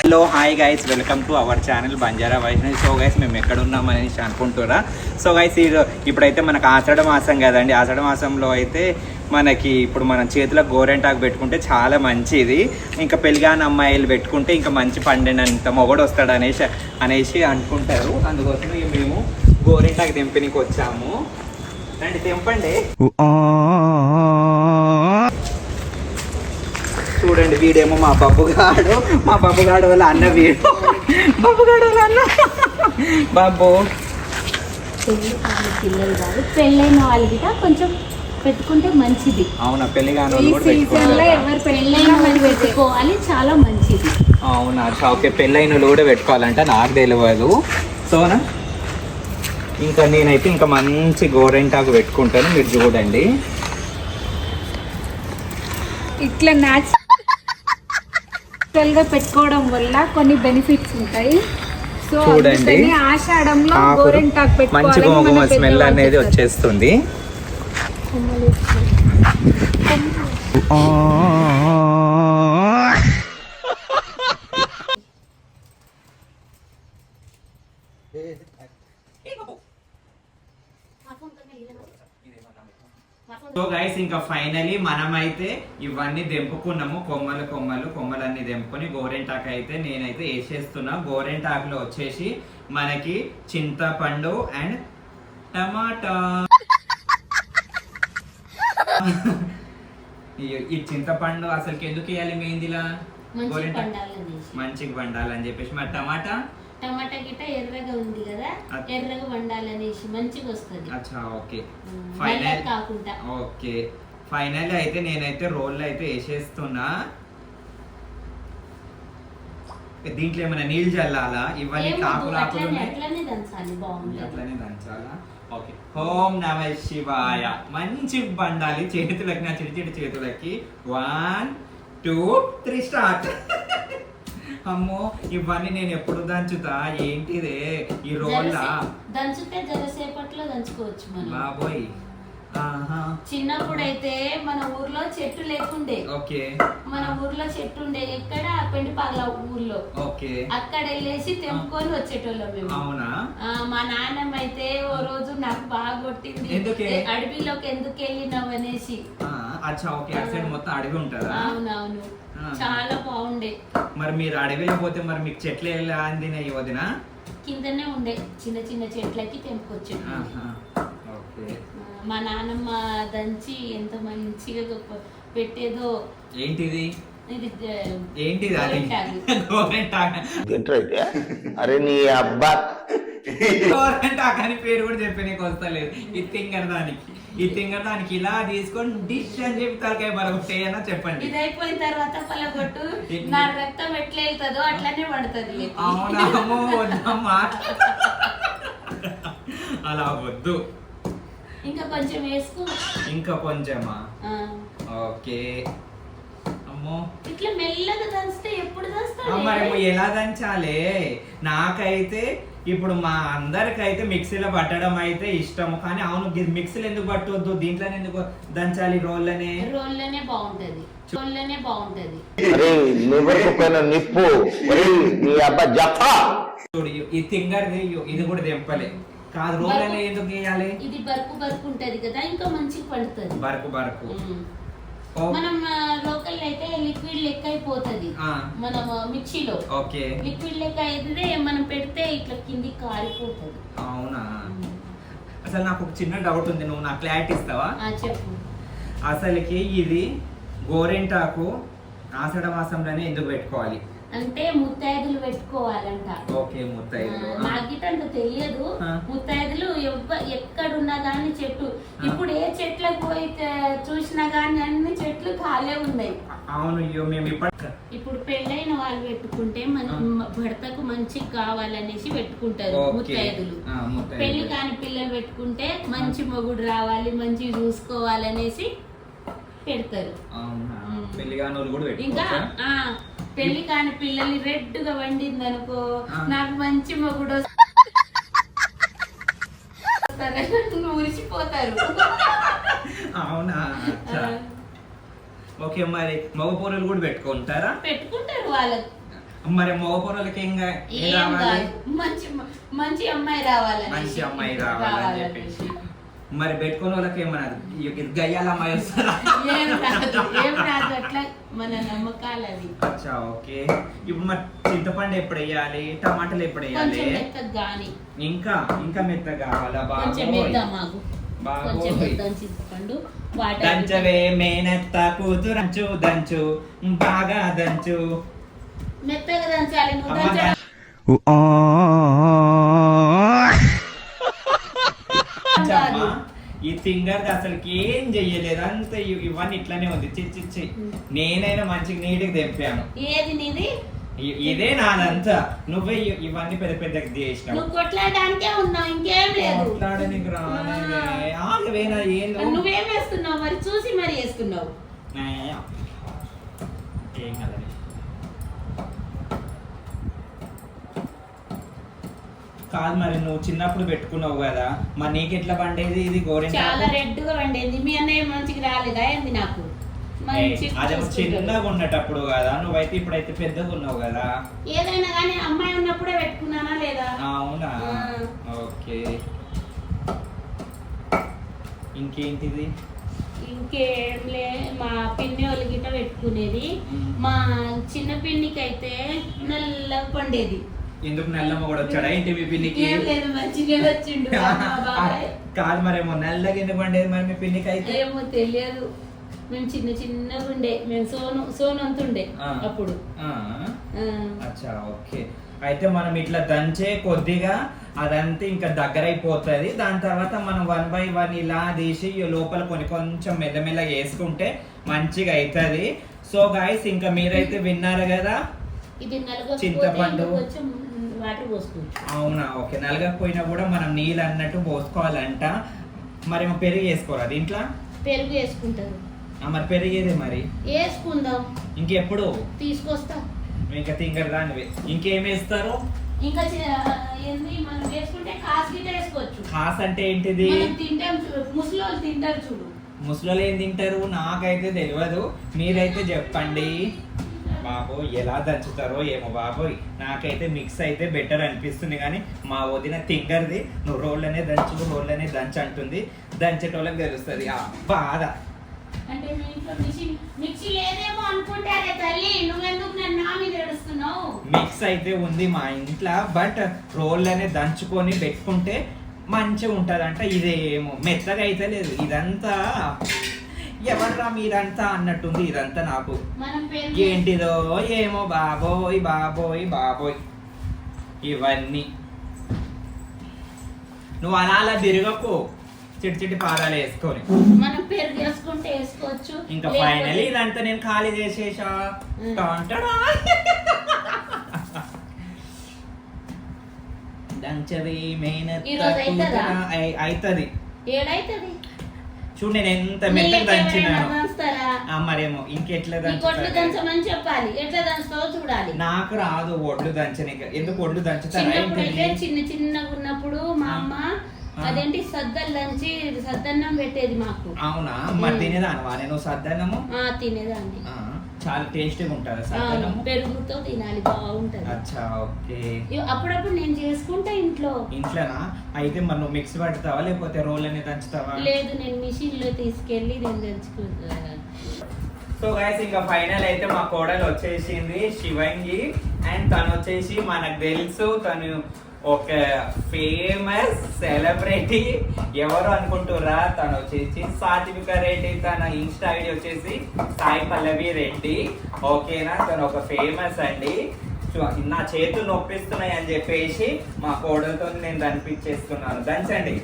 Hello hi guys, welcome to our channel Banjara Vaishnavi. So guys మేము ఎక్కడ ఉన్నామనేసి అనుకుంటురా. So guys ఇప్పుడైతే మనకు ఆషాఢ మాసం కదండి. ఆషాఢ మాసంలో అయితే మనకి ఇప్పుడు మనం చేతిలో గోరెంటాకు పెట్టుకుంటే చాలా మంచిది. ఇంకా పెళ్ళిగాని అమ్మాయిలు పెట్టుకుంటే ఇంకా మంచి పండినంత మొగడు వస్తాడు అనేసి అనుకుంటారు. అందుకోసం మేము గోరెంటాకు తెంపనికి వచ్చాము. రండి తెంపండి. చూడండి, వీడేమో మా బబ్బుగాడు వాళ్ళ అన్న. వీడు బబ్బుగాడు వాళ్ళ అన్న. బాబు పిల్లలు కాదు, పెళ్ళైన వాళ్ళకి కొంచెం పెట్టుకుంటే మంచిది. అవునా? పెళ్లిగాని ఎవరు పెళ్ళైన వాళ్ళు పెట్టుకోవాలి, చాలా మంచిది. అవునా? ఓకే, పెళ్ళైన కూడా పెట్టుకోవాలంట, నాకు తెలియదు. సోనా ఇంకా నేనైతే ఇంకా మంచి గోరెంటాకు పెట్టుకుంటాను. మీరు చూడండి, ఇట్లా న్యాచురల్ గా పెట్టుకోవడం వల్ల కొన్ని బెనిఫిట్స్ ఉంటాయి. సో చూడండి, ఆషాఢంలో గోరెంటాకు పెట్టుకోవాలి, మంచి గోంగూమ స్మెల్ అనేది వచ్చేస్తుంది. సో గైస్, ఇంకా ఫైనలీ మనమైతే ఇవన్నీ తెంపుకున్నాము. కొమ్మలన్నీ తెంపుకొని గోరెంటాకు అయితే నేనైతే వేసేస్తున్నా. గోరెంటాకులో వచ్చేసి మనకి చింతపండు అండ్ టమాటా. ఈ చింతపండు అసలుకి ఎందుకు వేయాలి మెహందీలా? మంచిగా పండాలని చెప్పేసి. మరి టమాటా గిట్ట ఎర్రగా ఉంది కదా, ఎర్రగా వండాలనేసి మంచిగా వస్తుంది. అచ్చా, ఓకే. ఫైనల్ కాకుండా ఓకే, ఫైనల్ అయితే నేనైతే రోల్ అయితే వేసేస్తున్నా. దీంట్లో ఏమైనా నీళ్ళు చల్లాలా? ఇవన్నీ ఆకులు అట్లనే దంచాలి, బాగుంది. అట్లనే దంచాలా? ఓకే. ఓం నమ శివాయ. మంచి బండాలి చేతులకి, నా చిడి చేతులకి. 1 2 3 స్టార్ట్. అమ్మో, ఇవన్నీ నేను ఎప్పుడు దంచుతా? ఏంటిదే ఈ రోల్లా? దంచితే జరసేపట్లో దంచుకోవచ్చు మనం. బాబోయ్, చిన్నప్పుడైతే మన ఊర్లో చెట్టు లేకుండే. ఓకే. మన ఊర్లో చెట్టు ఉండే, ఎక్కడ పెండిపాల ఊర్లో. ఓకే. అక్కడ వెళ్ళేసి తెంపుకొని వచ్చేటోళ్ళం మేము. అవునా? మా నాన్నమ్మ అయితే ఓ రోజు నాకు బాగా కొట్టింది, అడవిలోకి ఎందుకు వెళ్ళినావు అనేసి. అచ్చా, ఓకే. అటు సైడ్ మొత్తం అడవి ఉంటదా? అవునవును, చాలా బాగుండే. మరి మీరు అడవిలో పోతే మరి మీకు చెట్లు ఎలా అందినాయి వదిన? కిందనే ఉండే చిన్న చిన్న చెట్లకి తెంపుకొచ్చే. మా నాన్నమ్మ దంచి ఎంత మంచిగా పెట్టేదో. ఏంటిది? ఏంటిది? అరే నీ అబ్బా, గోరెంటాకు అని పేరు కూడా చెప్పే నీకు వస్తలేదు. ఈ తింగర దానికి ఇలా తీసుకొని డిష్ అని చెప్పి తలకాయ బలగొట్టేయనా చెప్పండి. ఇది అయిపోయిన తర్వాత పలగొట్టు, నా రక్తం ఎట్లా వెళ్తుందో అట్లానే పడుతుంది. అవునమ్మో, వద్దమ్మా, అలా వద్దు. ఇంకా కొంచెం వేసుకో. ఇంకా కొంచెమా? ఓకే. అమ్మో, ఇట్లా మెల్లగా దంచితే ఎప్పుడు దంచుతావు? మరి ఎలా దంచాలి? నాకైతే ఇప్పుడు మా అందరికైతే మిక్సీలో పట్టడం అయితే ఇష్టము. కానీ అవును, మిక్సీలో ఎందుకు పట్టవద్దు? దీంట్లో ఎందుకు దంచాలి? రోల్లోనే బాగుంటది. నిప్పు నీ అబ్బా జఫా. చూడు, ఈ తింగర్ది ఇది కూడా తెంపలే కాదు. రోల్లోనే ఎందుకు వేయాలి? ఇది బరుకు ఉంటది కదా, ఇంకా మంచిగా పడుతుంది. బరుకు మనం లోకల్ అయితే లిక్విడ్ లెక్క అయిపోతుంది. మనం మిక్సీలో లిక్విడ్ లెక్క అయితే మనం పెడితే ఇట్లా కింది కారిపోతుంది. అవునా? అసలు నాకు ఒక చిన్న డౌట్ ఉంది, నువ్వు నాకు క్లారిటీ ఇస్తావా? చెప్పు. అసలుకి ఇది గోరెంటాకు ఆషాఢ మాసంలోనే ఎందుకు పెట్టుకోవాలి? అంటే ముత్తైదులు పెట్టుకోవాలంట. ఓకే, ముత్తైదులు. నాకిట అంత తెలియదు. ముత్తైదులు ఎక్కడున్నా గానీ చెట్టు, ఇప్పుడు ఏ చెట్లకు పోయి చూసినా గానీ అన్ని చెట్లు ఖాళీ ఉన్నాయి. అవును, మేము ఇప్పుడు పెళ్ళైన వాళ్ళు పెట్టుకుంటే మనం భర్తకు మంచిగా కావాలనేసి పెట్టుకుంటారు ముత్తైదులు. పెళ్లి కాని పిల్లలు పెట్టుకుంటే మంచి మొగుడు రావాలి, మంచి చూసుకోవాలనేసి పెడతారు. ఇంకా పెళ్లి కాని పిల్లల్ని రెడ్ గా వండింది అనుకో, నాకు మంచి మొగుడు ఊరిసిపోతారు. అవునా? ఓకే, మరి మగ పొరలు కూడా పెట్టుకుంటారా? పెట్టుకుంటారు వాళ్ళకి. మరి మగపొరలకి ఏం ఏం రావాలి? కాదు, మంచి మంచి అమ్మాయి రావాలని మంచి అమ్మాయి రావాలని చెప్పేసి. మరి పెట్టుకున్న వాళ్ళకి ఏమన్నది గయ్యాల అమ్మాయి వస్తారా? ఏం రాదు అట్లా మన నమ్మకాలు అవి. అచ్చా ఓకే. ఇప్పుడు మరి చింతపండు ఎప్పుడు వేయాలి, టమాటాలు ఎప్పుడు వేయాలి? కొంచెం మెత్తగా గాని ఇంకా ఇంకా మెత్తగా కావాలా? కొంచెం మెద్దాం మాకు, కొంచెం మెద్దాం చింతపండు. దంచవే మేనత్త కూతురు దంచు దంచు బాగా దంచు. మెత్తగా దంచాలి, నువ్వు అమ్మ దంచడం కాదు. ఈ ఫింగర్ అసలుకి ఏం చెయ్యలేదు, అంత ఇవన్నీ ఇట్లానే ఉంది. చిచ్చి నేనైనా మంచిగా నీటికి తెంపాను. ఏది నీది? ఇదే నాదంతా. నువ్వే ఇవన్నీ పెద్ద పెద్దగా చేసినావు. నువ్వు కొట్లాడడానికే ఉన్నావు, ఇంకేం లేదు. కొట్లాడడానికి రాలేదే. ఆగవేనా ఏందో. నువ్వేం వేస్తున్నావు మరి, చూసి మరి వేస్తున్నావు. ఏం కదండి. కాదు మరి నువ్వు చిన్నప్పుడు పెట్టుకున్నావు కదా, మరి నీకు ఎట్లా పండేది ఇది గోరెంటాకు? చాలా రెడ్ గా వండేది. మీ అన్నయ్య మంచిగా రాలేదా ఏంది నాకు? అదే చిన్నగా ఉన్నటప్పుడు కదా, నువ్వైతే ఇప్పుడైతే పెద్దగా ఉన్నావు కదా. ఏదైనా కానీ అమ్మాయి ఉన్నప్పుడే పెట్టుకున్నానా లేదా? అవునా, ఓకే. ఇంకేంటిది? ఇంకేం లే, మా పిన్ని వాళ్ళ గిట్ట పెట్టుకునేది. మా చిన్న పిన్నికి అయితే నల్లగా పండేది. ఎందుకు నల్లమ్మ కూడా వచ్చాడా ఏంటి మీ పిన్నికి? ఏం లేదు, మంచిగా వచ్చిండు బాబాయ్. కాదు మరేమో నల్లగా ఎందుకు పండేది మరి మీ పిన్నికి అయితే? ఏమో తెలియదు. మేము చిన్నగా ఉండే, మేము సోను అంతుండే అప్పుడు. అచ్చా ఓకే. అయితే మనం ఇట్లా దంచే కొద్దిగా అదంతా ఇంకా దగ్గర అయిపోతుంది. దాని తర్వాత మనం 1 by 1 ఇలా తీసి లోపల కొంచెం మెల్లమెల్లగా వేసుకుంటే మంచిగా అవుతుంది. సో గాయస్ ఇంకా మీరైతే విన్నారు కదా, ఇది చింతపండు వాటర్ పోసుకోవచ్చు. అవునా, ఓకే. నలగకపోయినా కూడా మనం నీళ్ళు అన్నట్టు పోసుకోవాలంట. మరి పెరుగు వేసుకోరా దీంట్లో? పెరుగు వేసుకుంటారు. మరి పెరిగేదే మరి వేసుకుందాం. ఇంకెప్పుడు తీసుకొస్తా. ఇంకా తింగర్ దానివి. ఇంకేం వేస్తారు? ఇంకా ఏంది మనం వేసుకుంటే కాస్ గిట్ట వేసుకోవచ్చు. కాస్ అంటే ఏంటిది? తింటాం, ముసలోళ్ళు తింటారు చూడు. ముసలోళ్ళు ఏం తింటారు? నాకైతే తెలియదు, మీరైతే చెప్పండి. బాబోయ్ ఎలా దంచుతారో ఏమో బాబోయ్. నాకైతే మిక్స్ అయితే బెటర్ అనిపిస్తుంది, కానీ మా వదిన తింగర్ది నువ్వు రోళ్ళనే దంచు అంటుంది. దంచేటోళ్ళకి తెలుస్తుంది ఆ బాధ. అంటే మీ ఇంట్లో మిక్సీ లేదేమో అనుకుంటారే తల్లి, నువ్వెందుకు నన్ను నా మీద ఏడుస్తున్నావు? మిక్స్ అయితే ఉంది మా ఇంట్లో, బట్ రోళ్ళనే దంచుకొని పెట్టుకుంటే మంచిగా ఉంటదంట. ఇదేమో మెత్తగా అయితే లేదు. ఇదంతా ఎవర్రా మీరంతా అన్నట్టుంది. ఇదంతా నాకు ఏంటిదో ఏమో బాబోయ్ బాబోయ్ బాబోయ్. ఇవన్నీ నువ్వు అలా తిరగకు, చిట్టి పాదాలు వేసుకొని. మనం పెరుగు వేసుకుంటే వేసుకోవచ్చు. ఇంకా ఫైనల్ ఇదంతా నేను ఖాళీ చేసేసా. దంచవి అవుతుంది. ఏడైతుంది చూడు నేను ఎంత మెత్తగా దంచినాను. మరేమో ఇంకెట్లా దంచమని చెప్పాలి, ఎట్లా దంచుతావో చూడాలి. నాకు రాదు ఒడ్లు దంచని. ఎందుకు ఒడ్లు దంచుతారా? చిన్నగా ఉన్నప్పుడు మా అమ్మ అదేంటి సద్దలు దంచి సద్దన్నం పెట్టేది మాకు. అవునా, మరి తినేదానివా నేను సద్దన్నము? తినేదాన్ని. చాలా టేస్టీగా ఉంటుంది సద్దన్నము. పెరుగుతో తినాలి, బాగుంటది. అచ్చా ఓకే. అప్పుడప్పుడు నేను చేసుకుంటా ఇంట్లోనా. అయితే మరి నువ్వు మిక్సీ పడతావా లేకపోతే రోల్ అనేది దంచుతావా? లేదు, నేను మిషన్ లో తీసుకెళ్లి నేను దంచుకుంటా. సో గైస్ ఇంకా ఫైనల్ అయితే మా కోడలు వచ్చేసింది శివంగి. అండ్ తను వచ్చేసి మనకు తెలుసు, తను ఒక ఫేమస్ సెలబ్రిటీ. ఎవరు అనుకుంటురా? తను వచ్చేసి సాత్విక రెడ్డి. తన ఇన్స్టా ఐడి వచ్చేసి సాయి పల్లవి రెడ్డి. ఓకేనా, తను ఒక ఫేమస్ అండి. నా చేతులు నొప్పిస్తున్నాయి అని చెప్పేసి మా కోడలతో నేను దంపించేస్తున్నాను. దంచండి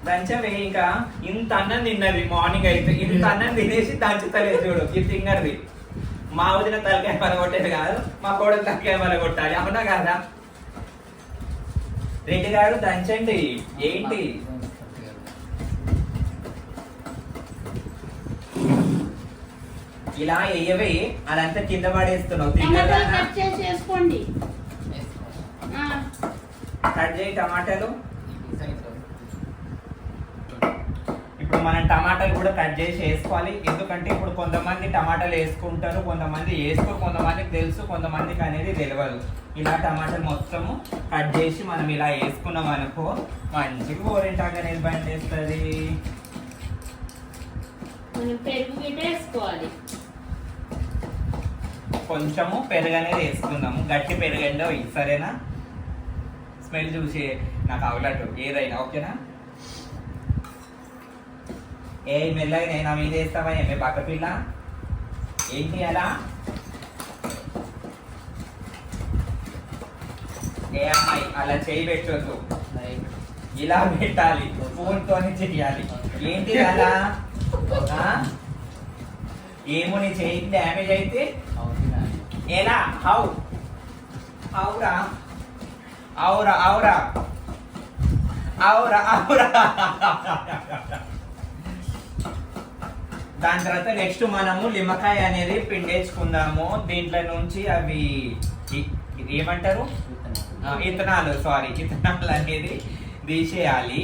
దంచవే. ఇంకా ఇంత అన్నం తిన్నది మార్నింగ్ అయితే, ఇంత అన్నం తినేసి దంచుతలేదు చూడు ఈ ఫింగర్ది. మా వదిన తలకాయ పలగొట్టేది కాదు, మా కోడలు తలకాయ పలగొట్టాలి. అవునా కాదా? రెడ్డి గారు దంచండి. ఏంటి ఇలా వేయవే, అదంతా కింద పడేస్తున్నావు. కట్ చేయి టమాటాలు. ఇప్పుడు మనం టమాటాలు కూడా కట్ చేసి వేసుకోవాలి. ఎందుకంటే ఇప్పుడు కొంతమంది టమాటాలు వేసుకుంటారు, కొంతమంది వేసుకోరు, కొంతమందికి తెలుసు, కొంతమందికి అనేది తెలియదు. ఇలా టమాటాలు మొత్తము కట్ చేసి మనం ఇలా వేసుకున్నాం అనుకో మంచిగా గోరింటాకు అనేది బండి వేస్తుంది. మనం పెరుగు గిట్ట వేసుకోవాలి. కొంచెము పెరుగు అనేది వేసుకుందాము, గట్టి పెరుగండి సరేనా? స్మెల్ చూసి నాకు అవలట్టు ఏదైనా ఓకేనా? ఏ మెల్లగా నేను మీద వేస్తావా ఏమే పక్క పిల్ల ఏంటి అలా? ఏ అమ్మాయి అలా చేయి పెట్టొద్దు, ఇలా పెట్టాలి, ఫోన్తోనే చెయ్యాలి. ఏంటి అలా? ఏమో నీ చేయి డ్యామేజ్ అయితే ఎలా? హౌ అవురా అవురా అవురా అవురా అవురా. దాని తర్వాత నెక్స్ట్ మనము నిమ్మకాయ అనేది పిండేసుకుందాము. దీంట్లో నుంచి అవి ఏమంటారు ఇత్తనాలు, సారీ ఇత్తనాలు అనేది తీసేయాలి.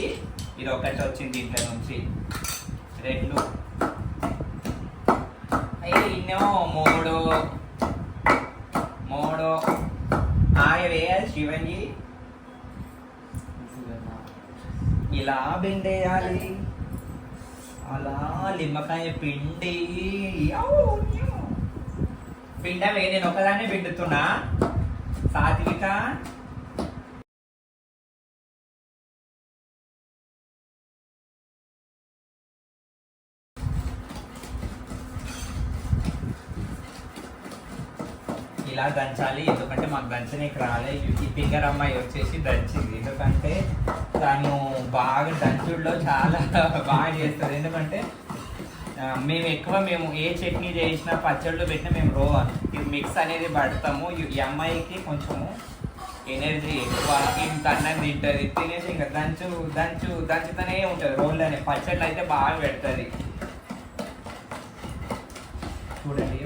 ఇది ఒకటి వచ్చింది దీంట్లో నుంచి, రెండు ఇన్నో మూడు మూడు వేయాలి శివన్జీ. ఇలా పిండేయాలి, అలా నిమ్మకాయ పిండి పిండవే. నేను ఒకదాన్ని పిండుతున్నా సాత్విక. ఇలా దంచాలి, ఎందుకంటే మాకు దంచనీకి రాలే. ఈ ఫింగర్ అమ్మాయి వచ్చేసి దంచింది, ఎందుకంటే తను బాగా దంచుడులో చాలా బాగా చేస్తుంది. ఎందుకంటే మేము ఎక్కువ ఏ చట్నీ చేసినా పచ్చళ్ళు పెట్టినా మేము ఇది మిక్స్ అనేది పడతాము. ఈ అమ్మాయికి కొంచెము ఎనర్జీ ఎక్కువ, ఇంత అన్నం తింటుంది, తినేసి ఇంకా దంచుతూనే ఉంటుంది. రోళ్ళు అనే పచ్చళ్ళు అయితే బాగా పెడుతుంది. చూడండి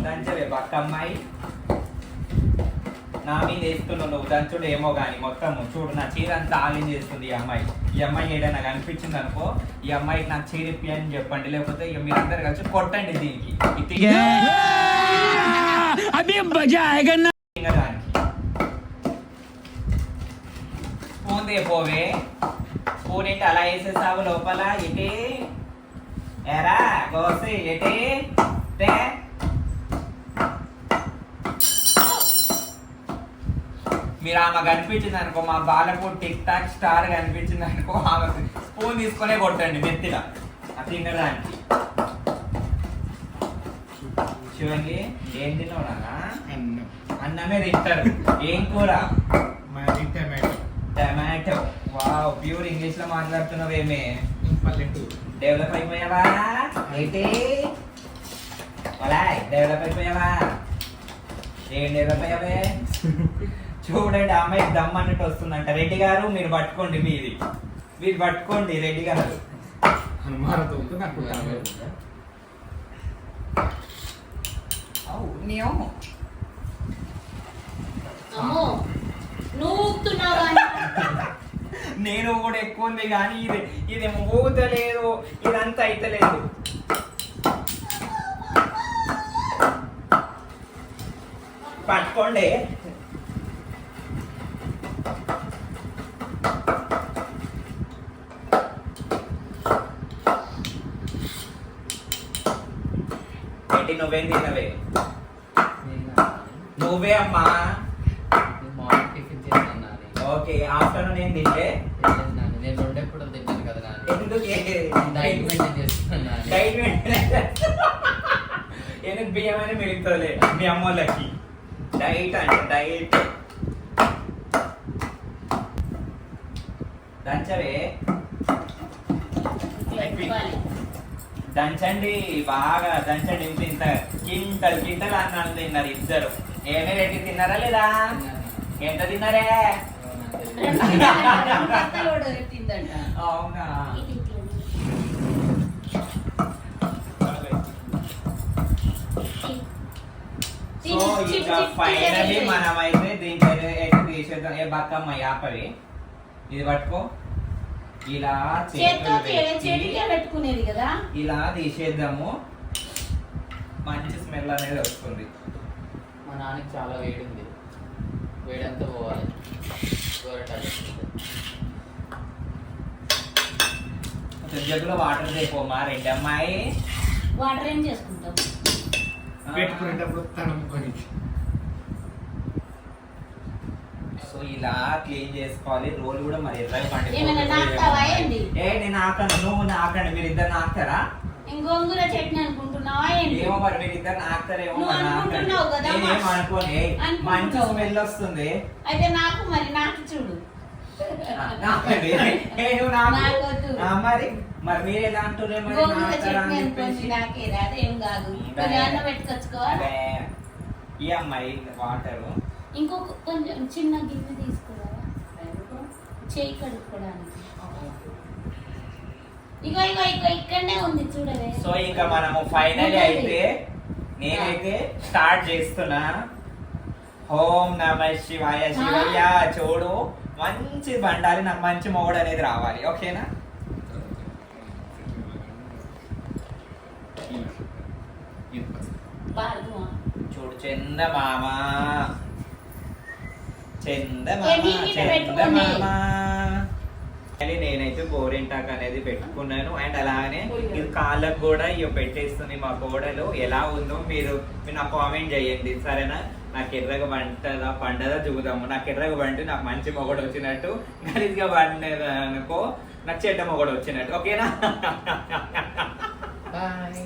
దంచవే పక్క అమ్మాయి. నా మీద వేస్తున్నావు నువ్వు దంచుడు ఏమో కానీ మొత్తం చూడు నా చీర అంతా ఆలింగ్ చేస్తుంది ఈ అమ్మాయి. ఈ అమ్మాయి ఏదైనా కనిపించింది అనుకో ఈ అమ్మాయికి నాకు చీర ఇప్పి అని చెప్పండి, లేకపోతే ఇక మీరందరు కలిసి కొట్టండి దీనికి. స్పూన్ పోవే, స్పూన్ ఏంటి అలా వేసేసావు లోపల? ఇటే ఎరా కోసి ఎటే మీరు ఆమె కనిపించింది అనుకో, మా బాలపూర్ టిక్ టాక్ స్టార్ కనిపించింది అనుకో, ఆమె స్పూన్ తీసుకునే కొట్టండి నెత్తిగా ఆ తినడానికి. శివంగి ఏం తిన్నావునా? అన్నమే తింటారు. ఏం కూర? టమాటో. వావ్, ప్యూర్ ఇంగ్లీష్ లో మాట్లాడుతున్నావేమే? డెవలప్ అయిపోయావా? ఏంటి డెవలప్ అయిపోయావా? ఏం డెవలప్ అయ్యావే? చూడండి అమ్మాయి దమ్ అన్నట్టు వస్తుందంట. రెడ్డి గారు మీరు పట్టుకోండి, మీరు పట్టుకోండి రెడ్డి గారు. నేను కూడా ఎక్కువ ఉంది కానీ ఇది ఊతలేదు, ఇదంతా అయితలేదు. పట్టుకోండి. ఏంటి నువ్వేం తినవే? నువ్వే అమ్మా. ఓకే, ఆఫ్టర్నూన్ ఏం తింటే? ఎందుకు బియ్యం అని మిగులుతుందిలే మీ అమ్మోళ్ళకి. డైట్ అంటే డైట్. దంచవే, దంచండి బాగా దంచండి. ఇంత కింటలు అన్నాను తిన్నారు ఇద్దరు. ఏమే రెడ్డి తిన్నారా లేదా? ఎంత తిన్నారే? అవునా? సో ఇక ఫైనలీ మనమైతే దీంట్లో తీసేద్దాం. ఏ బక్కమ్మ యాపవి ఇది పట్టుకో, ఇలా చేతితో చేతులు పెట్టి చేతికే పెట్టుకునేది కదా. ఇలా తీసేద్దాము, మంచి స్మెల్ అనేది వస్తుంది. మా నాన్నకి చాలా వేడి ఉంది, వేడంతా పోవాలి. జగ్గులో వాటర్ తెపోమా రెండమ్మాయి. వాటర్ ఏం చేసుకుంటాం? పెట్టుకునేటప్పుడు తనుకొని సో ఇలా క్లీన్ చేసుకోవాలి. రోల్ కూడా మరి ఎర్రగా ఏమైనా నాకుతావా ఏంది? నేను నాకను, నువ్వు నాకండి, మీరు ఇద్దరు నాకుతారా? గోంగూర చట్నీ అనుకుంటున్నావా ఏంటి? ఏమో మరి మీరు ఇద్దరు నాకుతారేమో. నువ్వు అనుకుంటున్నావు కదా. నేనేం అనుకోని, మంచి స్మెల్ వస్తుంది. అయితే నాకు మరి నాకు చూడు. నాకండి, నేను నాకు. నాకొద్దు. మరి మరి మీరు ఎలా అంటున్నారు? మరి గోంగూర నాకుతారా అని చట్నీ అనుకోండి, చెప్పేసి. నాకే రాదు, ఏం కాదు. కొంచెం అన్నం పెట్టుకొచ్చుకోవా. అదే. ఈ అమ్మాయి వాటరు ఇంకొక కొంచెం చిన్న గిన్నె తీసుకురావా, చేయి కడుక్కోవడానికి. ఇగో ఇగో ఇగో ఇక్కడనే ఉంది చూడవే. సో ఇంకా మనము ఫైనల్ అయితే నేనైతే స్టార్ట్ చేస్తున్నా. ఓం నమ శివాయ. శివయ్య చూడు, మంచి బండాలి, నాకు మంచి మొగుడు అనేది రావాలి. ఓకేనా? బాగుమా. చూడు చందమామ, చందమామ, ఏ నీటిని పెట్టుకోండి. చందమామ. నేనైతే గోరింటాక్ అనేది పెట్టుకున్నాను. అండ్ అలానే ఇది కాళ్ళకు కూడా ఇవి పెట్టేస్తుంది మా కోడలు. ఎలా ఉందో మీరు నాకు కామెంట్ చేయండి, సరేనా? నాకు ఎర్రగా పండదా చూద్దాము. నాకు ఎర్రగా పండి నాకు మంచి మొగడు వచ్చినట్టు, గలీజ్గా పండేదా అనుకో నాకు చెడ్డ మొగడు వచ్చినట్టు. ఓకేనా? బాయ్.